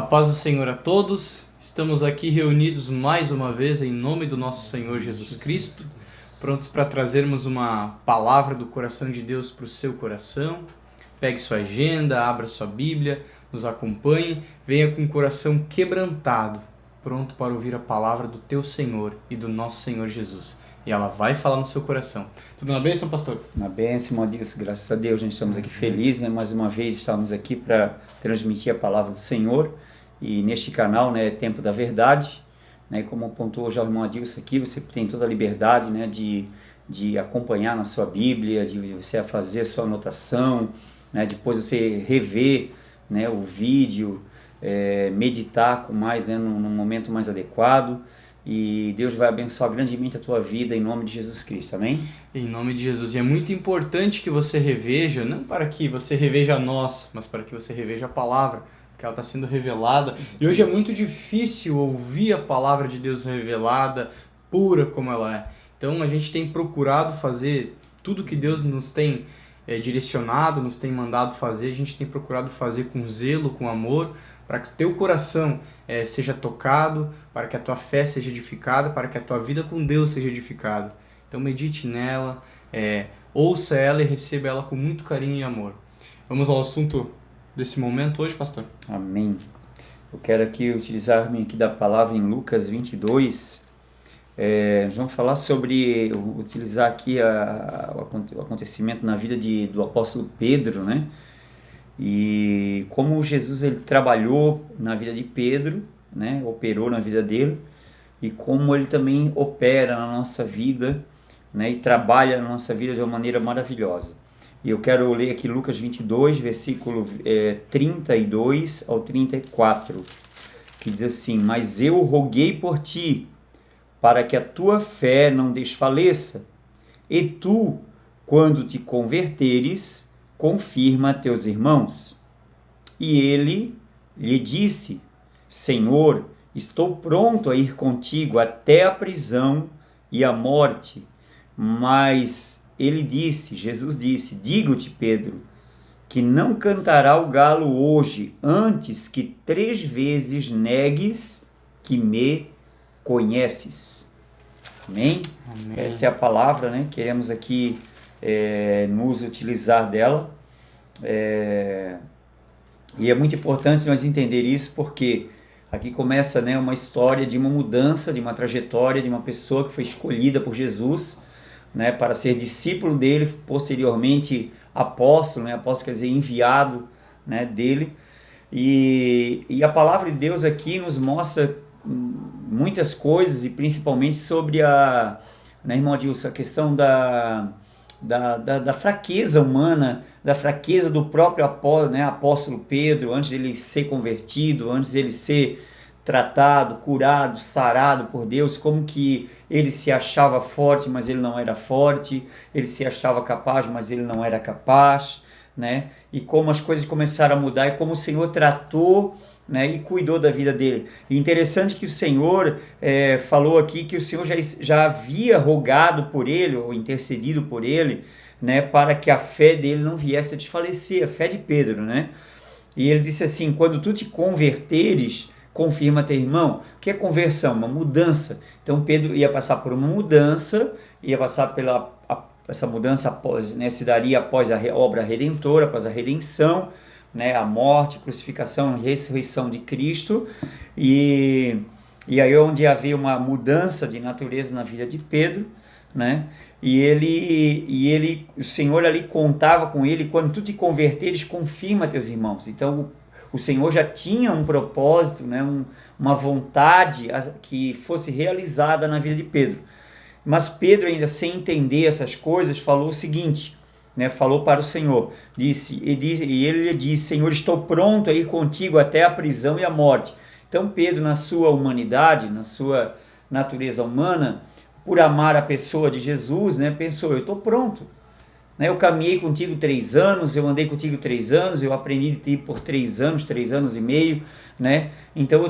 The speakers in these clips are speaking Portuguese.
A paz do Senhor a todos. Estamos aqui reunidos mais uma vez em nome do nosso Senhor Jesus Cristo, prontos para trazermos uma palavra do coração de Deus para o seu coração. Pegue sua agenda, abra sua Bíblia, nos acompanhe, venha com o coração quebrantado, pronto para ouvir a palavra do teu Senhor e do nosso Senhor Jesus. E ela vai falar no seu coração. Tudo na bênção, pastor? Na bênção, irmão Dilson, graças a Deus, nós estamos aqui felizes, né? Mais uma vez estamos aqui para transmitir a palavra do Senhor. E neste canal, né, Tempo da Verdade, né, como apontou já o irmão Adilson aqui, você tem toda a liberdade, né, de acompanhar na sua Bíblia, de você fazer a sua anotação, né, depois você rever, né, o vídeo, meditar com mais, né, num momento mais adequado. E Deus vai abençoar grandemente a tua vida em nome de Jesus Cristo, amém? Em nome de Jesus. E é muito importante que você reveja, não para que você reveja nós, mas para que você reveja a palavra, porque ela está sendo revelada. E hoje é muito difícil ouvir a palavra de Deus revelada, pura como ela é. Então a gente tem procurado fazer tudo que Deus nos tem direcionado, nos tem mandado fazer, a gente tem procurado fazer com zelo, com amor, para que o teu coração seja tocado, para que a tua fé seja edificada, para que a tua vida com Deus seja edificada. Então medite nela, ouça ela e receba ela com muito carinho e amor. Vamos ao assunto desse momento hoje, pastor? Amém. Eu quero aqui utilizar-me aqui da palavra em Lucas 22. Vamos falar sobre, utilizar aqui o acontecimento na vida do apóstolo Pedro, né? E como Jesus ele trabalhou na vida de Pedro, né? Operou na vida dele, e como ele também opera na nossa vida, né? E trabalha na nossa vida de uma maneira maravilhosa. E eu quero ler aqui Lucas 22, versículo 32 ao 34, que diz assim: Mas eu roguei por ti, para que a tua fé não desfaleça, e tu, quando te converteres, confirma a teus irmãos. E ele lhe disse: Senhor, estou pronto a ir contigo até a prisão e a morte. Mas ele disse, Jesus disse: Digo-te, Pedro, que não cantará o galo hoje, antes que 3 vezes negues que me conheces. Amém? Amém. Essa é a palavra, né? Queremos aqui nos utilizar dela. E é muito importante nós entender isso, porque aqui começa, né, uma história de uma mudança, de uma trajetória de uma pessoa que foi escolhida por Jesus, né, para ser discípulo dele, posteriormente apóstolo, né, apóstolo quer dizer enviado, né, dele. E a palavra de Deus aqui nos mostra muitas coisas, e principalmente sobre né, irmão Adilson, a questão da fraqueza humana, da fraqueza do próprio apóstolo Pedro, antes dele ser convertido, antes dele ser tratado, curado, sarado por Deus, como que ele se achava forte, mas ele não era forte, ele se achava capaz, mas ele não era capaz, né? E como as coisas começaram a mudar, e como o Senhor tratou, né, e cuidou da vida dele. E interessante que o Senhor falou aqui que o Senhor já havia rogado por ele, ou intercedido por ele, né, para que a fé dele não viesse a desfalecer, a fé de Pedro, né? E ele disse assim: quando tu te converteres, confirma teu irmão. O que é conversão? Uma mudança. Então Pedro ia passar por uma mudança, ia passar essa mudança após, né, se daria após a obra redentora, após a redenção, né, a morte, crucificação e ressurreição de Cristo, e aí onde havia uma mudança de natureza na vida de Pedro, né, o Senhor ali contava com ele: quando tu te converteres, confirma teus irmãos. Então o Senhor já tinha um propósito, né, uma vontade que fosse realizada na vida de Pedro. Mas Pedro, ainda sem entender essas coisas, falou o seguinte, né, falou para o Senhor, e ele lhe disse: Senhor, estou pronto a ir contigo até a prisão e a morte. Então Pedro, na sua humanidade, na sua natureza humana, por amar a pessoa de Jesus, né, pensou: eu estou pronto, né, eu caminhei contigo 3 anos, eu andei contigo 3 anos, eu aprendi de ti por 3 anos e meio, né, então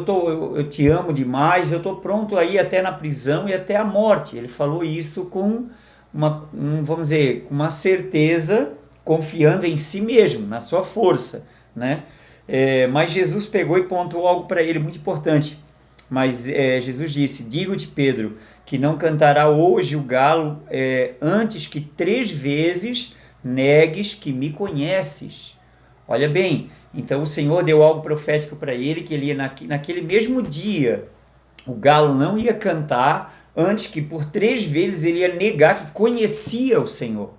eu te amo demais, eu estou pronto a ir até na prisão e até a morte. Ele falou isso com vamos dizer, uma certeza, confiando em si mesmo, na sua força, né? Mas Jesus pegou e pontuou algo para ele muito importante. Mas Jesus disse: digo-te, Pedro, que não cantará hoje o galo antes que 3 vezes negues que me conheces. Olha bem, então o Senhor deu algo profético para ele, que ele ia naquele mesmo dia, o galo não ia cantar antes que por 3 vezes ele ia negar que conhecia o Senhor.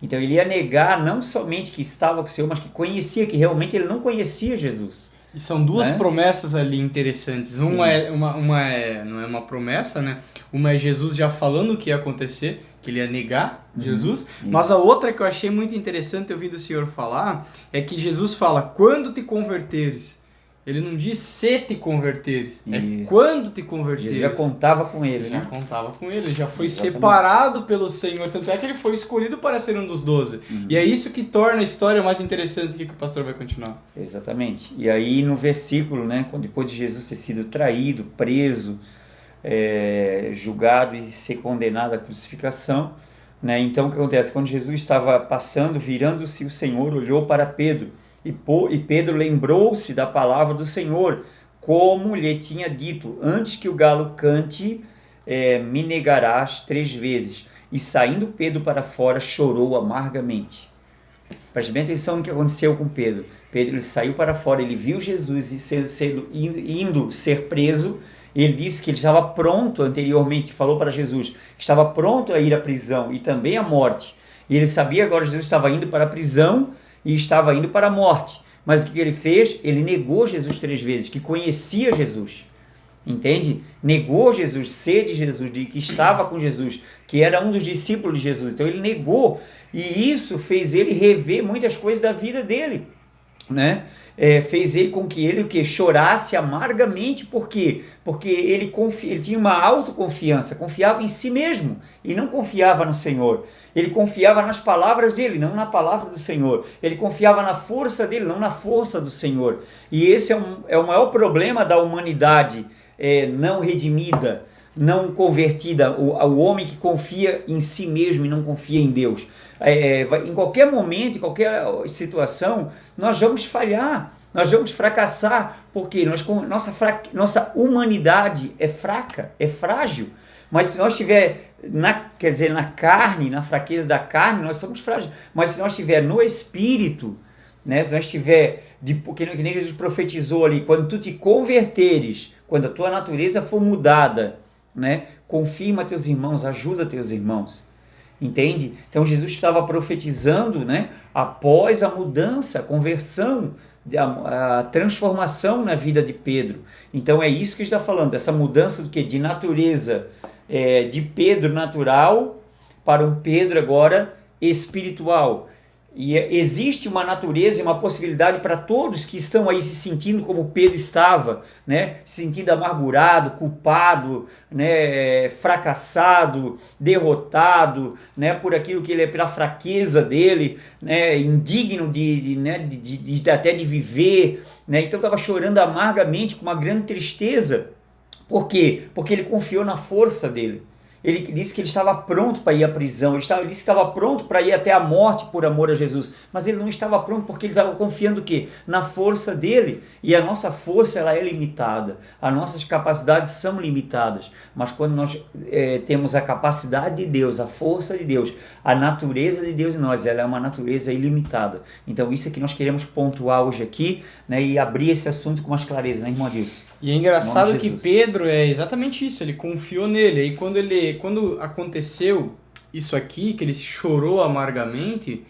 Então ele ia negar não somente que estava com o Senhor, mas que conhecia, que realmente ele não conhecia Jesus. E são duas Né? promessas ali interessantes. Sim. Não é uma promessa, né? Uma é Jesus já falando o que ia acontecer, que ele ia negar Jesus. Mas a outra que eu achei muito interessante ouvindo o Senhor falar é que Jesus fala, quando te converteres. Ele não diz se te converteres, é quando te converteres. Jesus já contava com ele, Já né? contava com ele, já foi Exatamente. separado pelo Senhor. Tanto é que ele foi escolhido para ser um dos 12. E é isso que torna a história mais interessante que o pastor vai continuar. Exatamente. E aí no versículo, né, depois de Jesus ter sido traído, preso, julgado e ser condenado à crucificação, né, então o que acontece? Quando Jesus estava passando, virando-se o Senhor, olhou para Pedro, e Pedro lembrou-se da palavra do Senhor, como lhe tinha dito: antes que o galo cante, me negarás 3 vezes. E saindo Pedro para fora, chorou amargamente. Preste bem atenção no que aconteceu com Pedro. Pedro, ele saiu para fora, ele viu Jesus indo ser preso. Ele disse que ele estava pronto anteriormente, falou para Jesus que estava pronto a ir à prisão e também à morte. E ele sabia agora que Jesus estava indo para a prisão e estava indo para a morte. Mas o que ele fez? Ele negou Jesus 3 vezes, que conhecia Jesus. Entende? Negou Jesus, ser de Jesus, de que estava com Jesus, que era um dos discípulos de Jesus. Então ele negou, e isso fez ele rever muitas coisas da vida dele, né? Fez ele com que ele chorasse amargamente. Por quê? Porque ele tinha uma autoconfiança, confiava em si mesmo e não confiava no Senhor. Ele confiava nas palavras dele, não na palavra do Senhor. Ele confiava na força dele, não na força do Senhor. E esse é o maior problema da humanidade não redimida, não convertida, o homem que confia em si mesmo e não confia em Deus. Em qualquer momento, em qualquer situação, nós vamos falhar, nós vamos fracassar, porque nossa humanidade é fraca, é frágil. Mas se nós estiver na carne, na fraqueza da carne, nós somos frágeis. Mas se nós estiver no Espírito, né, se nós estiver, porque que nem Jesus profetizou ali, quando tu te converteres, quando a tua natureza for mudada, né, confirma teus irmãos, ajuda teus irmãos. Entende? Então Jesus estava profetizando, né, após a mudança, a conversão, a transformação na vida de Pedro. Então é isso que está falando, essa mudança do que? De natureza, de Pedro natural para um Pedro agora espiritual. E existe uma natureza e uma possibilidade para todos que estão aí se sentindo como Pedro estava, né? Se sentindo amargurado, culpado, né? Fracassado, derrotado, né? Por aquilo que ele é, pela fraqueza dele, né? Indigno até de viver, né? Então estava chorando amargamente, com uma grande tristeza. Por quê? Porque ele confiou na força dele. Ele disse que ele estava pronto para ir à prisão, ele disse que estava pronto para ir até a morte por amor a Jesus, mas ele não estava pronto porque ele estava confiando o quê? Na força dele. E a nossa força, ela é limitada, as nossas capacidades são limitadas, mas quando nós temos a capacidade de Deus, a força de Deus, a natureza de Deus em nós, ela é uma natureza ilimitada. Então isso é que nós queremos pontuar hoje aqui, né, e abrir esse assunto com mais clareza, né, irmão Adilson? E é engraçado que Pedro é exatamente isso, ele confiou nele. Aí quando aconteceu isso aqui, que ele chorou amargamente,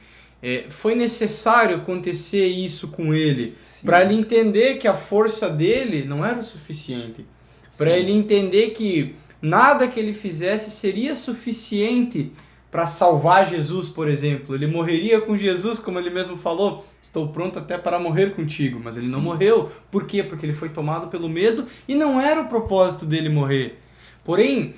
foi necessário acontecer isso com ele, para ele entender que a força dele não era suficiente, para ele entender que nada que ele fizesse seria suficiente para salvar Jesus, por exemplo. Ele morreria com Jesus, como ele mesmo falou, estou pronto até para morrer contigo, mas ele não morreu. Por quê? Porque ele foi tomado pelo medo e não era o propósito dele morrer. Porém,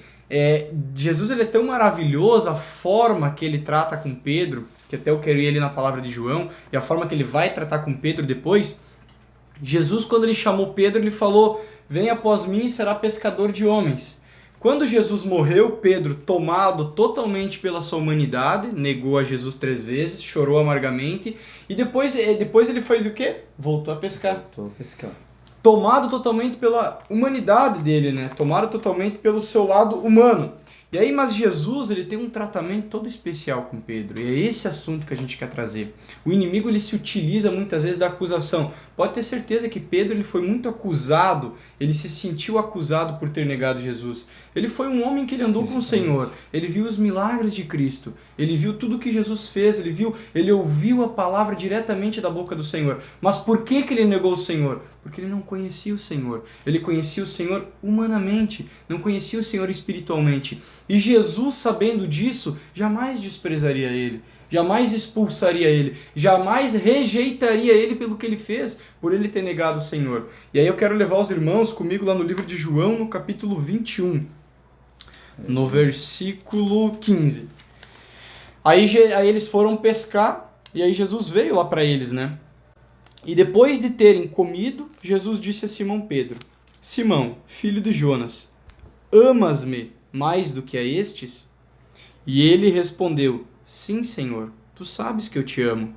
Jesus ele é tão maravilhoso, a forma que ele trata com Pedro, que até eu quero ir ali na palavra de João, e a forma que ele vai tratar com Pedro depois. Jesus, quando ele chamou Pedro, ele falou: vem após mim e será pescador de homens. Quando Jesus morreu, Pedro, tomado totalmente pela sua humanidade, negou a Jesus 3 vezes, chorou amargamente, e depois ele fez o quê? Voltou a pescar. Voltou a pescar. Tomado totalmente pela humanidade dele, né? Tomado totalmente pelo seu lado humano. E aí, mas Jesus, ele tem um tratamento todo especial com Pedro. E é esse assunto que a gente quer trazer. O inimigo, ele se utiliza muitas vezes da acusação. Pode ter certeza que Pedro, ele foi muito acusado, ele se sentiu acusado por ter negado Jesus. Ele foi um homem que ele andou com o Senhor. Ele viu os milagres de Cristo. Ele viu tudo que Jesus fez. Ele ouviu a palavra diretamente da boca do Senhor. Mas por que ele negou o Senhor? Porque ele não conhecia o Senhor. Ele conhecia o Senhor humanamente, não conhecia o Senhor espiritualmente. E Jesus, sabendo disso, jamais desprezaria ele, jamais expulsaria ele, jamais rejeitaria ele pelo que ele fez, por ele ter negado o Senhor. E aí eu quero levar os irmãos comigo lá no livro de João, no capítulo 21, no versículo 15. Aí eles foram pescar, e aí Jesus veio lá para eles, né? E depois de terem comido, Jesus disse a Simão Pedro: Simão, filho de Jonas, amas-me mais do que a estes? E ele respondeu: Sim, Senhor, tu sabes que eu te amo.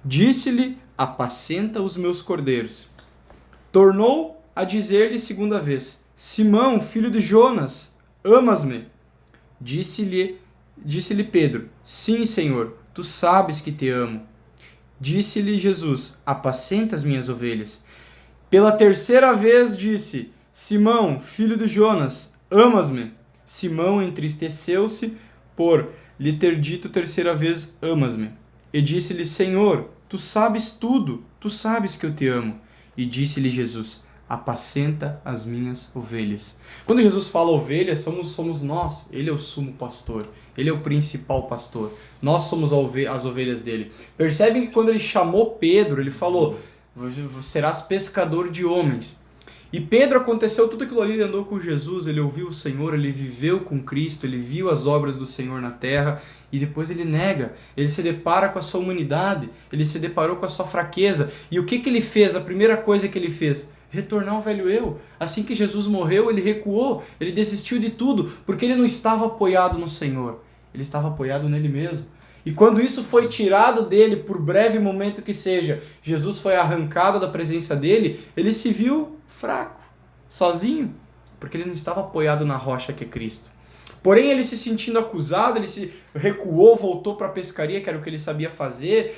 Disse-lhe: Apacenta os meus cordeiros. Tornou a dizer-lhe segunda vez: Simão, filho de Jonas, amas-me? Disse-lhe Pedro: Sim, Senhor, tu sabes que te amo. Disse-lhe Jesus: Apacenta as minhas ovelhas. Pela terceira vez disse: Simão, filho de Jonas, amas-me? Simão entristeceu-se por lhe ter dito terceira vez: Amas-me. E disse-lhe: Senhor, tu sabes tudo, tu sabes que eu te amo. E disse-lhe Jesus: Apacenta as minhas ovelhas. Quando Jesus fala ovelhas, somos nós. Ele é o sumo pastor. Ele é o principal pastor. Nós somos as ovelhas dele. Percebem que quando ele chamou Pedro, ele falou: serás pescador de homens. E Pedro, aconteceu tudo aquilo ali, ele andou com Jesus, ele ouviu o Senhor, ele viveu com Cristo, ele viu as obras do Senhor na terra, e depois ele nega, ele se depara com a sua humanidade, ele se deparou com a sua fraqueza. E o que ele fez? A primeira coisa que ele fez: retornar ao velho eu. Assim que Jesus morreu, ele recuou, ele desistiu de tudo, porque ele não estava apoiado no Senhor, ele estava apoiado nele mesmo. E quando isso foi tirado dele, por breve momento que seja, Jesus foi arrancado da presença dele, ele se viu fraco, sozinho, porque ele não estava apoiado na rocha que é Cristo. Porém, ele se sentindo acusado, ele se recuou, voltou para a pescaria, que era o que ele sabia fazer.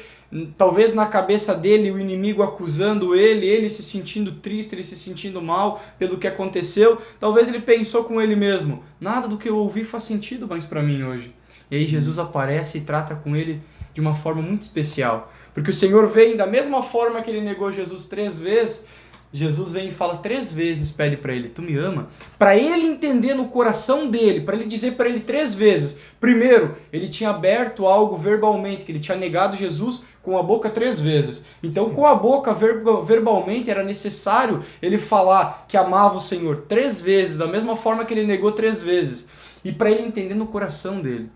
Talvez na cabeça dele, o inimigo acusando ele se sentindo triste, ele se sentindo mal pelo que aconteceu. Talvez ele pensou com ele mesmo: nada do que eu ouvi faz sentido mais para mim hoje. E aí Jesus aparece e trata com ele de uma forma muito especial. Porque o Senhor vem da mesma forma que ele negou Jesus 3 vezes, Jesus vem e fala 3 vezes, pede para ele: tu me ama? Para ele entender no coração dele, para ele dizer para ele 3 vezes. Primeiro, ele tinha aberto algo verbalmente, que ele tinha negado Jesus com a boca 3 vezes. Então, com a boca, verbalmente, era necessário ele falar que amava o Senhor 3 vezes, da mesma forma que ele negou 3 vezes. E para ele entender no coração dele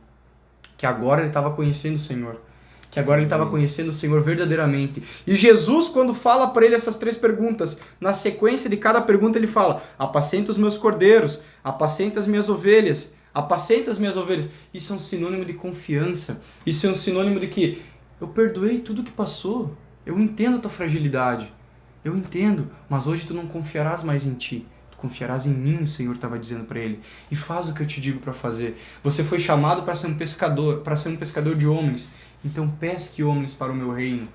que agora ele estava conhecendo o Senhor. Que agora ele estava conhecendo o Senhor verdadeiramente. E Jesus, quando fala para ele essas 3 perguntas, na sequência de cada pergunta ele fala: apacenta os meus cordeiros, apacenta as minhas ovelhas, apacenta as minhas ovelhas. Isso é um sinônimo de confiança. Isso é um sinônimo de que eu perdoei tudo que passou. Eu entendo a tua fragilidade. Eu entendo, mas hoje tu não confiarás mais em ti. Confiarás em mim, o Senhor estava dizendo para ele. E faz o que eu te digo para fazer. Você foi chamado para ser um pescador de homens. Então pesque homens para o meu reino.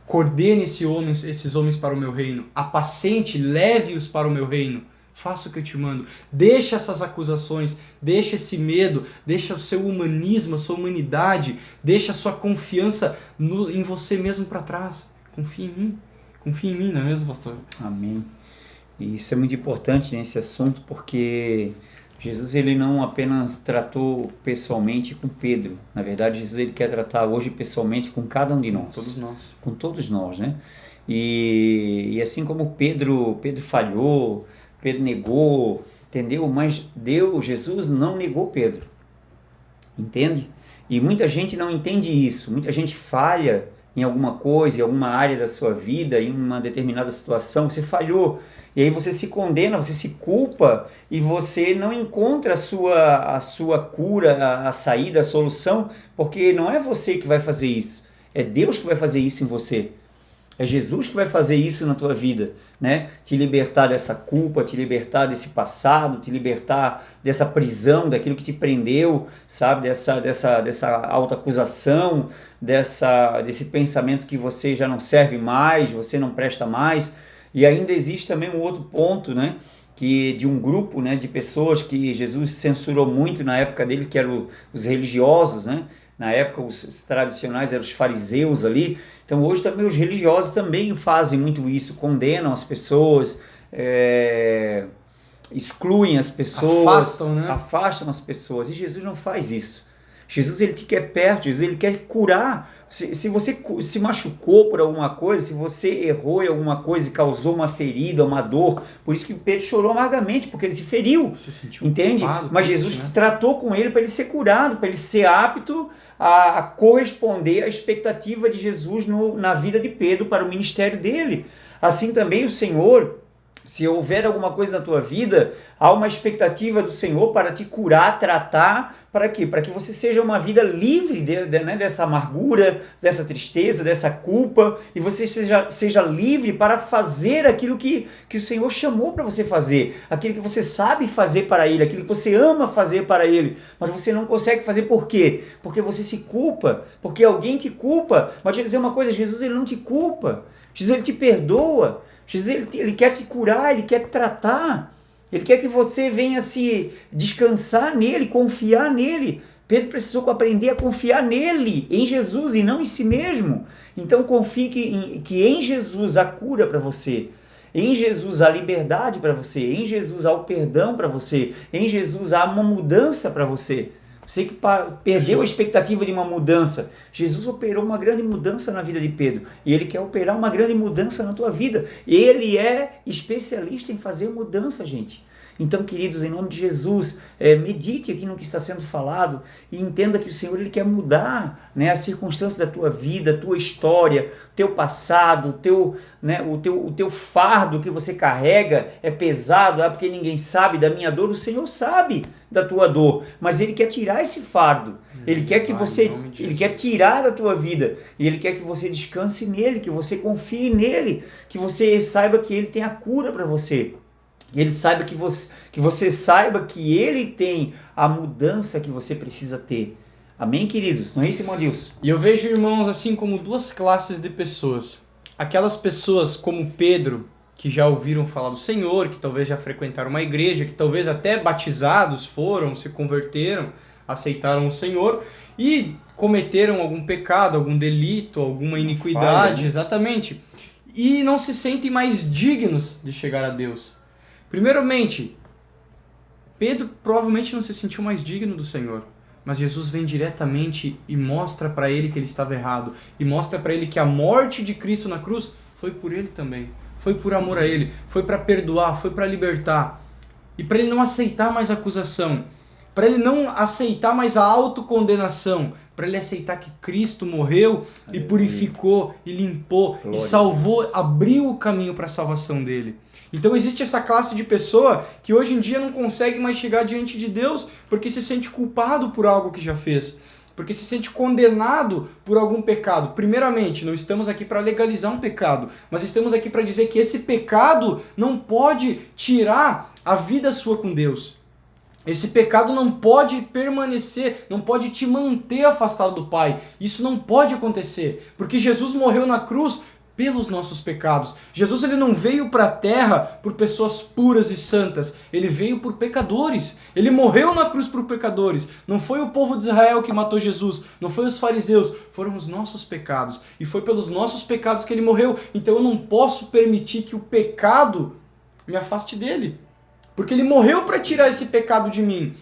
Coordene esses homens para o meu reino. Apacente, leve-os para o meu reino. Faça o que eu te mando. Deixa essas acusações, deixa esse medo, deixa o seu humanismo, a sua humanidade, deixa a sua confiança em você mesmo para trás. Confie em mim, não é mesmo, pastor? Amém. E isso é muito importante nesse assunto, porque Jesus ele não apenas tratou pessoalmente com Pedro. Na verdade, Jesus ele quer tratar hoje pessoalmente com cada um de nós. Todos nós. Com todos nós, né? E assim como Pedro falhou, Pedro negou, entendeu? Mas Jesus não negou Pedro. Entende? E muita gente não entende isso. Muita gente falha em alguma coisa, em alguma área da sua vida, em uma determinada situação, você falhou. E aí você se condena, você se culpa e você não encontra a sua cura, a saída, a solução, porque não é você que vai fazer isso. É Deus que vai fazer isso em você. É Jesus que vai fazer isso na tua vida, né? Te libertar dessa culpa, te libertar desse passado, te libertar dessa prisão, daquilo que te prendeu, sabe? Dessa autoacusação, desse pensamento que você já não serve mais, você não presta mais. E ainda existe também um outro ponto, né? Que de um grupo, né, de pessoas que Jesus censurou muito na época dele, que eram os religiosos, né? Na época os tradicionais eram os fariseus ali. Então hoje também os religiosos também fazem muito isso, condenam as pessoas, excluem as pessoas, Afastam, né? afastam as pessoas. E Jesus não faz isso. Jesus ele te quer perto, Jesus ele quer curar. Se você se machucou por alguma coisa, se você errou em alguma coisa e causou uma ferida, uma dor, por isso que Pedro chorou amargamente, porque ele se feriu, Se sentiu entende? culpado, Mas triste, Jesus né? tratou com ele para ele ser curado, para ele ser apto a corresponder à expectativa de Jesus na vida de Pedro para o ministério dele. Assim também o Senhor, se houver alguma coisa na tua vida, há uma expectativa do Senhor para te curar, tratar, para quê? Para que você seja uma vida livre né, dessa amargura, dessa tristeza, dessa culpa, e você seja livre para fazer aquilo que o Senhor chamou para você fazer, aquilo que você sabe fazer para Ele, aquilo que você ama fazer para Ele, mas você não consegue fazer por quê? Porque você se culpa, porque alguém te culpa. Mas deixa eu dizer uma coisa, Jesus ele não te culpa, Jesus ele te perdoa, Jesus ele quer te curar, ele quer te tratar, ele quer que você venha se descansar nele, confiar nele. Pedro precisou aprender a confiar nele, em Jesus e não em si mesmo. Então confie que em Jesus há cura para você, em Jesus há liberdade para você, em Jesus há o perdão para você, em Jesus há uma mudança para você. Você que perdeu a expectativa de uma mudança, Jesus operou uma grande mudança na vida de Pedro e Ele quer operar uma grande mudança na tua vida. Ele é especialista em fazer mudança, gente. Então, queridos, em nome de Jesus, medite aqui no que está sendo falado e entenda que o Senhor ele quer mudar, né, as circunstâncias da tua vida, a tua história, teu passado, o teu fardo que você carrega é pesado, porque ninguém sabe da minha dor. O Senhor sabe da tua dor, mas Ele quer tirar esse fardo. Ele quer que Ele quer tirar da tua vida e Ele quer que você descanse nele, que você confie nele, que você saiba que Ele tem a cura para você. E Ele saiba que você saiba que Ele tem a mudança que você precisa ter. Amém, queridos? Não é isso, irmão Adilson? E eu vejo, irmãos, assim como duas classes de pessoas. Aquelas pessoas como Pedro, que já ouviram falar do Senhor, que talvez já frequentaram uma igreja, que talvez até batizados foram, se converteram, aceitaram o Senhor e cometeram algum pecado, algum delito, alguma iniquidade, falha, né? Exatamente. E não se sentem mais dignos de chegar a Deus. Primeiramente, Pedro provavelmente não se sentiu mais digno do Senhor, mas Jesus vem diretamente e mostra para ele que ele estava errado, e mostra para ele que a morte de Cristo na cruz foi por ele também, foi por amor a ele, foi para perdoar, foi para libertar, e para ele não aceitar mais a acusação, para ele não aceitar mais a autocondenação, para ele aceitar que Cristo morreu e purificou, e limpou, e salvou, abriu o caminho para a salvação dele. Então existe essa classe de pessoa que hoje em dia não consegue mais chegar diante de Deus porque se sente culpado por algo que já fez, porque se sente condenado por algum pecado. Primeiramente, não estamos aqui para legalizar um pecado, mas estamos aqui para dizer que esse pecado não pode tirar a vida sua com Deus. Esse pecado não pode permanecer, não pode te manter afastado do Pai. Isso não pode acontecer, porque Jesus morreu na cruz pelos nossos pecados. Jesus ele não veio para a terra por pessoas puras e santas, ele veio por pecadores. Ele morreu na cruz por pecadores. Não foi o povo de Israel que matou Jesus, não foi os fariseus, foram os nossos pecados. E foi pelos nossos pecados que ele morreu. Então eu não posso permitir que o pecado me afaste dele, porque ele morreu para tirar esse pecado de mim.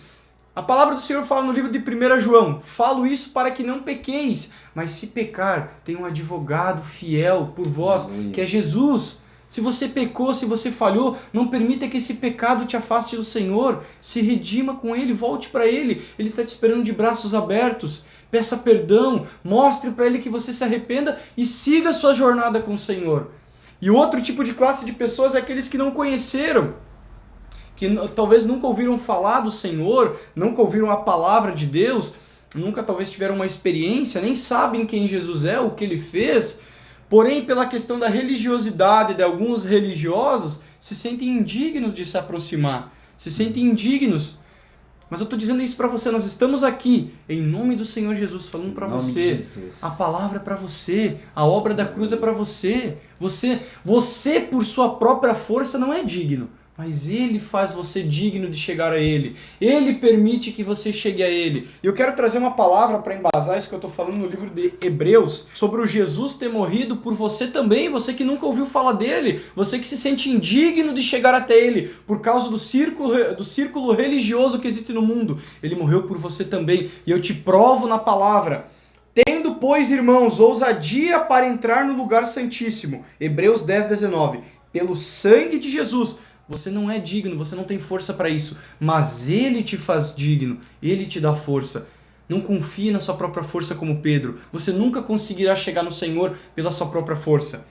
A palavra do Senhor fala no livro de 1 João, falo isso para que não pequeis, mas se pecar, tem um advogado fiel por vós, que é Jesus. Se você pecou, se você falhou, não permita que esse pecado te afaste do Senhor, se redima com Ele, volte para Ele, Ele está te esperando de braços abertos. peça perdão, mostre para ele que você se arrependa e siga a sua jornada com o Senhor. E o outro tipo de classe de pessoas é aqueles que não conheceram, que talvez nunca ouviram falar do Senhor, nunca ouviram a palavra de Deus, nunca talvez tiveram uma experiência, nem sabem quem Jesus é, o que ele fez, porém pela questão da religiosidade de alguns religiosos, se sentem indignos de se aproximar, se sentem indignos. Mas eu estou dizendo isso para você, nós estamos aqui, em nome do Senhor Jesus, falando para você, a palavra é para você, a obra da cruz é para você. Você por sua própria força não é digno, mas Ele faz você digno de chegar a Ele. Ele permite que você chegue a Ele. E eu quero trazer uma palavra para embasar isso que eu estou falando no livro de Hebreus, sobre o Jesus ter morrido por você também, você que nunca ouviu falar dele, você que se sente indigno de chegar até Ele, por causa do círculo religioso que existe no mundo. Ele morreu por você também, e eu te provo na palavra. Tendo, pois, irmãos, ousadia para entrar no lugar santíssimo. Hebreus 10:19. Pelo sangue de Jesus. Você não é digno, você não tem força para isso, mas Ele te faz digno, Ele te dá força. Não confie na sua própria força como Pedro. Você nunca conseguirá chegar no Senhor pela sua própria força.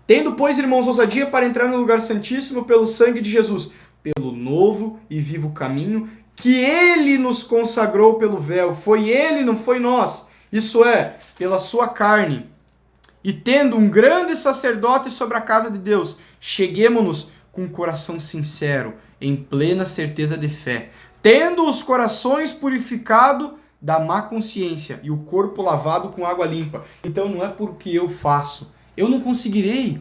Tendo, pois, irmãos, ousadia para entrar no lugar santíssimo pelo sangue de Jesus, pelo novo e vivo caminho que Ele nos consagrou pelo véu. Foi Ele, não foi nós. Isso é, pela sua carne. E tendo um grande sacerdote sobre a casa de Deus, cheguemo-nos com um coração sincero, em plena certeza de fé, tendo os corações purificados da má consciência e o corpo lavado com água limpa. Então não é porque eu faço, eu não conseguirei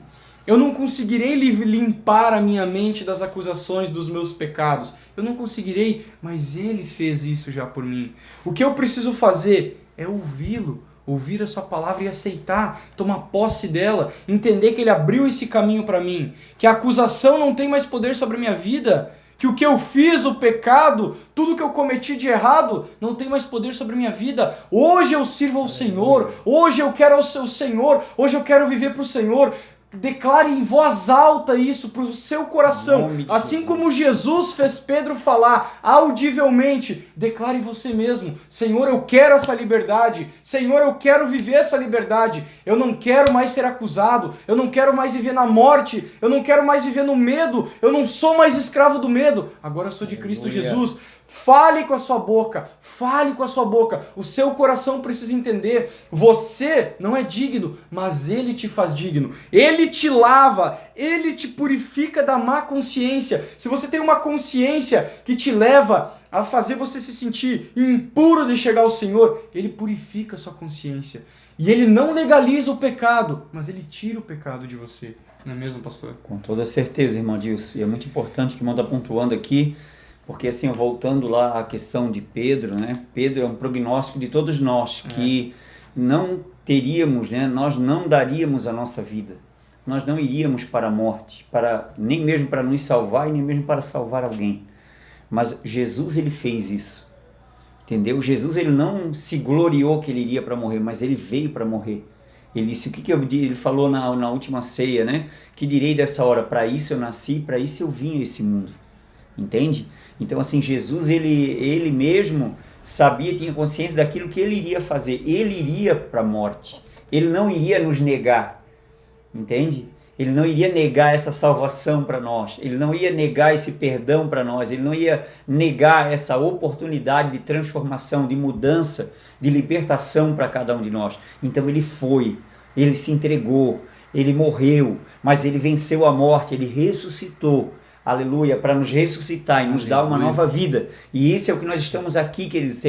limpar a minha mente das acusações dos meus pecados, eu não conseguirei, mas Ele fez isso já por mim. O que eu preciso fazer é ouvi-lo, ouvir a sua palavra e aceitar, tomar posse dela, entender que Ele abriu esse caminho para mim, que a acusação não tem mais poder sobre a minha vida, que o que eu fiz, o pecado, tudo que eu cometi de errado, não tem mais poder sobre a minha vida. Hoje eu sirvo ao Senhor, hoje eu quero ao seu Senhor, hoje eu quero viver para o Senhor. Declare em voz alta isso para o seu coração, assim como Jesus fez Pedro falar audivelmente. Declare você mesmo: Senhor, eu quero essa liberdade, Senhor, eu quero viver essa liberdade, eu não quero mais ser acusado, eu não quero mais viver na morte, eu não quero mais viver no medo, eu não sou mais escravo do medo, agora eu sou de Cristo Jesus. Fale com a sua boca, o seu coração precisa entender, você não é digno, mas Ele te faz digno, Ele te lava, Ele te purifica da má consciência. Se você tem uma consciência que te leva a fazer você se sentir impuro de chegar ao Senhor, Ele purifica a sua consciência, e Ele não legaliza o pecado, mas Ele tira o pecado de você, não é mesmo, pastor? Com toda certeza, irmão Dilson, e é muito importante que o irmão está pontuando aqui, porque assim, voltando lá à questão de Pedro, né? Pedro é um prognóstico de todos nós, que não teríamos, né? Nós não daríamos a nossa vida, nós não iríamos para a morte, nem mesmo para nos salvar e nem mesmo para salvar alguém. Mas Jesus, Ele fez isso, entendeu? Jesus, Ele não se gloriou que Ele iria para morrer, mas Ele veio para morrer. Ele disse, ele falou na última ceia, né? Que direi dessa hora, para isso eu nasci, para isso eu vim a esse mundo. Entende? Então, assim, Jesus, ele mesmo sabia, tinha consciência daquilo que Ele iria fazer. Ele iria para a morte. Ele não iria nos negar. Entende? Ele não iria negar essa salvação para nós. Ele não ia negar esse perdão para nós. Ele não ia negar essa oportunidade de transformação, de mudança, de libertação para cada um de nós. Então, Ele foi. Ele se entregou. Ele morreu. Mas Ele venceu a morte. Ele ressuscitou. Aleluia, para nos ressuscitar e nos dar uma nova vida. E isso é o que nós estamos aqui, queridos,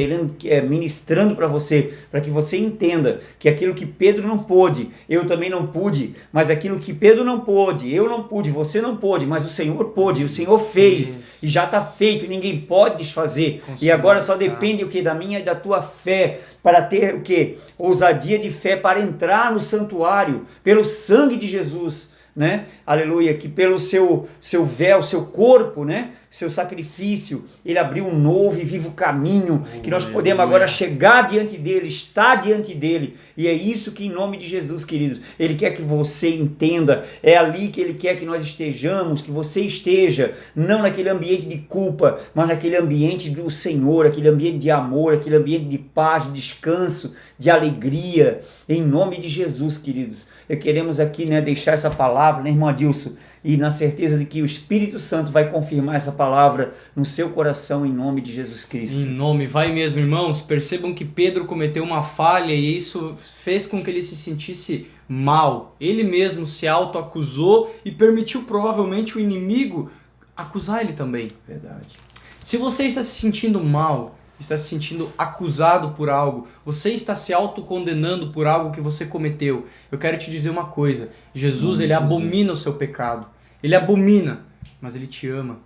ministrando para você, para que você entenda que aquilo que Pedro não pôde, eu também não pude, mas aquilo que Pedro não pôde, eu não pude, você não pôde, mas o Senhor pôde, o Senhor fez, e já está feito, ninguém pode desfazer. E agora só depende o que? Da minha e da tua fé, para ter o que? Ousadia de fé para entrar no santuário, pelo sangue de Jesus. Né? Aleluia, que pelo seu véu, seu corpo, né? seu sacrifício, ele abriu um novo e vivo caminho, que nós podemos Aleluia. agora chegar diante dele, estar diante dele, e é isso que em nome de Jesus, queridos, ele quer que você entenda, é ali que ele quer que nós estejamos, que você esteja, não naquele ambiente de culpa, mas naquele ambiente do Senhor, aquele ambiente de amor, aquele ambiente de paz, de descanso, de alegria, em nome de Jesus, queridos. Queremos aqui, né, deixar essa palavra, né, irmão Adilson, e na certeza de que o Espírito Santo vai confirmar essa palavra no seu coração em nome de Jesus Cristo. Em nome, vai mesmo, irmãos. Percebam que Pedro cometeu uma falha e isso fez com que ele se sentisse mal. Ele mesmo se autoacusou e permitiu provavelmente o inimigo acusar ele também. Verdade. Se você está se sentindo mal, está se sentindo acusado por algo, você está se autocondenando por algo que você cometeu, eu quero te dizer uma coisa: Jesus, ele abomina o seu pecado. Ele abomina, mas ele te ama.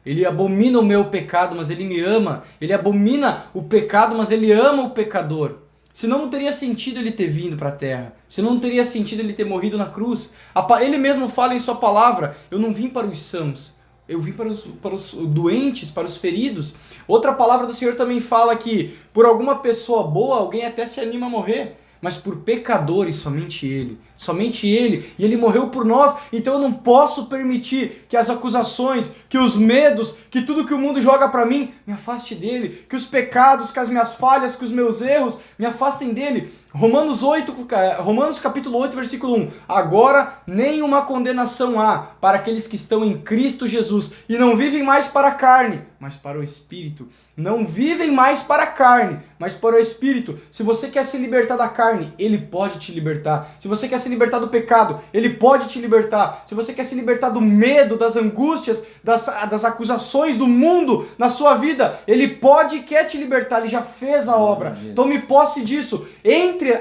Ele abomina o meu pecado, mas ele me ama. Ele abomina o pecado, mas ele ama o pecador. Senão não teria sentido ele ter vindo para a terra. Senão não teria sentido ele ter morrido na cruz. Ele mesmo fala em sua palavra: eu não vim para os sãos, eu vim para os doentes, para os feridos. Outra palavra do Senhor também fala que por alguma pessoa boa, alguém até se anima a morrer. Mas por pecadores, somente Ele. Somente Ele. E Ele morreu por nós. Então eu não posso permitir que as acusações, que os medos, que tudo que o mundo joga para mim, me afaste dEle. Que os pecados, que as minhas falhas, que os meus erros, me afastem dEle. Romanos capítulo 8, versículo 1. Agora nenhuma condenação há para aqueles que estão em Cristo Jesus e não vivem mais para a carne, mas para o Espírito. Não vivem mais para a carne, mas para o Espírito. Se você quer se libertar da carne, Ele pode te libertar. Se você quer se libertar do pecado, Ele pode te libertar. Se você quer se libertar do medo, das angústias, das acusações do mundo na sua vida, Ele pode e quer te libertar. Ele já fez a obra. Tome posse disso.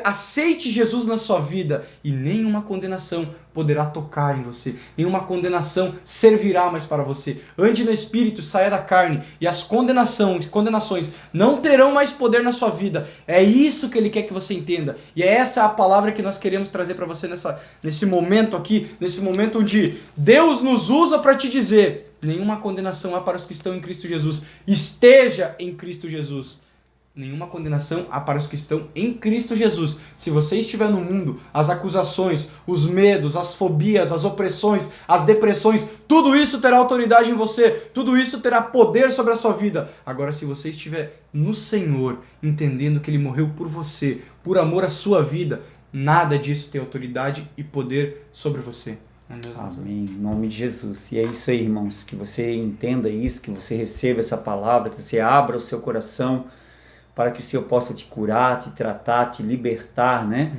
Aceite Jesus na sua vida e nenhuma condenação poderá tocar em você. Nenhuma condenação servirá mais para você. Ande no Espírito, saia da carne e as condenações não terão mais poder na sua vida. É isso que Ele quer que você entenda. E é essa a palavra que nós queremos trazer para você nesse momento aqui, nesse momento onde Deus nos usa para te dizer: nenhuma condenação há para os que estão em Cristo Jesus. Esteja em Cristo Jesus. Nenhuma condenação há para os que estão em Cristo Jesus. Se você estiver no mundo, as acusações, os medos, as fobias, as opressões, as depressões, tudo isso terá autoridade em você, tudo isso terá poder sobre a sua vida. Agora, se você estiver no Senhor, entendendo que Ele morreu por você, por amor à sua vida, nada disso tem autoridade e poder sobre você. Amém, em nome de Jesus. E é isso aí, irmãos, que você entenda isso, que você receba essa palavra, que você abra o seu coração para que o Senhor possa te curar, te tratar, te libertar, né?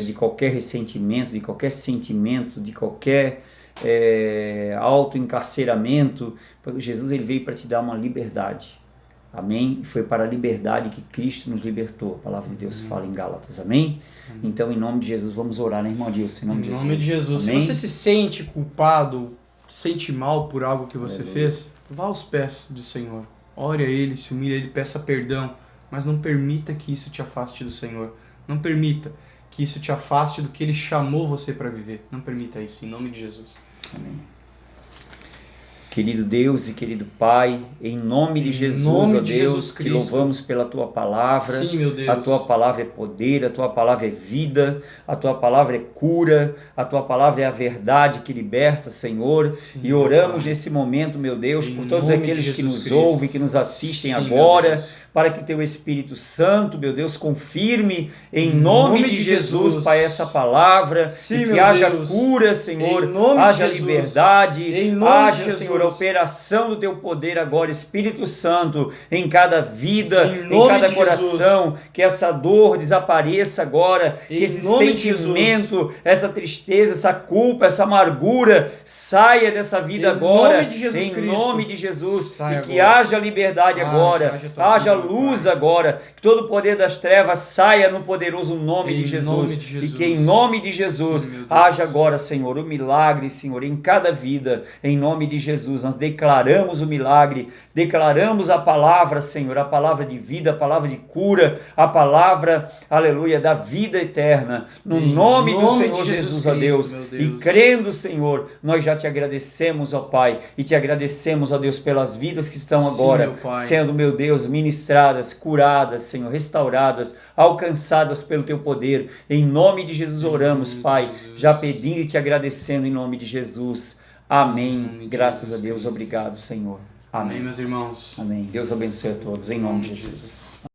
De qualquer ressentimento, de qualquer sentimento, de qualquer autoencarceramento. Jesus, ele veio para te dar uma liberdade. Amém? E foi para a liberdade que Cristo nos libertou. A palavra de Deus fala em Gálatas. Amém? Então, em nome de Jesus, vamos orar, né, irmão Adilson? Em nome de Jesus. Amém? Se você se sente culpado, sente mal por algo que você fez, vá aos pés do Senhor. Ore a Ele, se humilhe a Ele, peça perdão. Mas não permita que isso te afaste do Senhor. Não permita que isso te afaste do que Ele chamou você para viver. Não permita isso, em nome de Jesus. Amém. Querido Deus e querido Pai, em nome de Jesus, ó Deus, te louvamos pela Tua palavra. Sim, meu Deus. A Tua palavra é poder, a Tua palavra é vida, a Tua palavra é cura, a Tua palavra é a verdade que liberta, Senhor. Sim, e oramos nesse momento, meu Deus, por todos aqueles que nos ouvem, que nos assistem agora, para que o Teu Espírito Santo, meu Deus, confirme em nome de Jesus, Pai, essa palavra. Sim, e que haja cura, Senhor, haja liberdade, haja, Senhor, a operação do Teu poder agora, Espírito Santo, em cada vida, em cada coração, que essa dor desapareça agora, que esse sentimento, essa tristeza, essa culpa, essa amargura saia dessa vida agora, em nome de Jesus, e que haja liberdade agora, haja luz agora, que todo o poder das trevas saia no poderoso nome de Jesus. E que em nome de Jesus Sim, meu Deus. haja agora, Senhor, o milagre, Senhor, em cada vida, em nome de Jesus. Nós declaramos o milagre, declaramos a palavra, Senhor, a palavra de vida, a palavra de cura, a palavra, aleluia, da vida eterna, no nome do Senhor Jesus, ó Deus. E crendo, Senhor, nós já te agradecemos, ó Pai, e te agradecemos, ó Deus, pelas vidas que estão agora sendo, meu Deus, ministradas, curadas, Senhor, restauradas, alcançadas pelo teu poder. Em nome de Jesus oramos, Pai, já pedindo e te agradecendo em nome de Jesus. Amém. Graças a Deus. Obrigado, Senhor. Amém, meus irmãos. Amém. Deus abençoe a todos, em nome de Jesus.